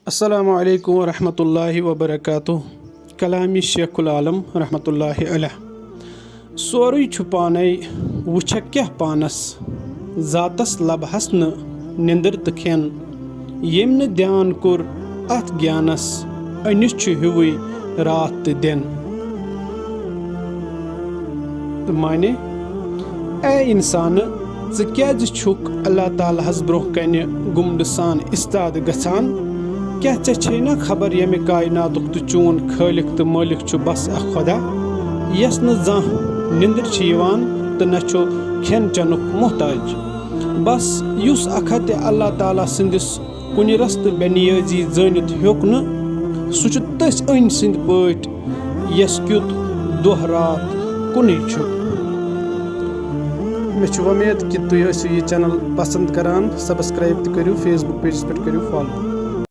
السلام علیکم ورحمۃ اللہ وبرکاتہ. کلامی شیخ العالم رحمۃ اللہ علیہ. سورُے چھُ پانے وٕچھکھ کیٛاہ پانس ذاتس لبہس نہٕ نِندٕر تہٕ کھٮ۪ن ییٚمۍ نہٕ دیان کوٚر اتھ گیانس أنِس چھُ ہیُوُے راتھ تہٕ دِن. تہٕ مانے اے انسانہٕ ژٕ کیٛازِ چھُکھ اللہ تعالیٰ ہس برونٛہہ کنہِ گُمڈٕ سان استاد گژھان؟ کیٛاہ ژےٚ چھے نا خبر ییٚمہِ کایناتُک تہٕ چون خٲلق تہٕ مٲلِک چھُ بس اکھ خۄدا یس نہٕ زانٛہہ نِندٕر چھِ یِوان تہٕ نہ چھُ کھٮ۪ن چٮ۪نُک محتاج. بس یُس اکھ ہتہِ اللہ تعالیٰ سٕنٛدِس کُنہِ رستہٕ بے نیٲزی زٲنِتھ ہیوٚک نہٕ سُہ چھُ تٔسۍ أنۍ سٕنٛدۍ پٲٹھۍ یس کیُتھ دۄہ راتھ کُنُے چھُ. مےٚ چھُ وۄمید کہِ تُہۍ ٲسِو یہِ چینل پسنٛد کران. سبسکرایب تہِ کٔرِو، فیس بُک پیجس پٮ۪ٹھ کٔرِو فالو.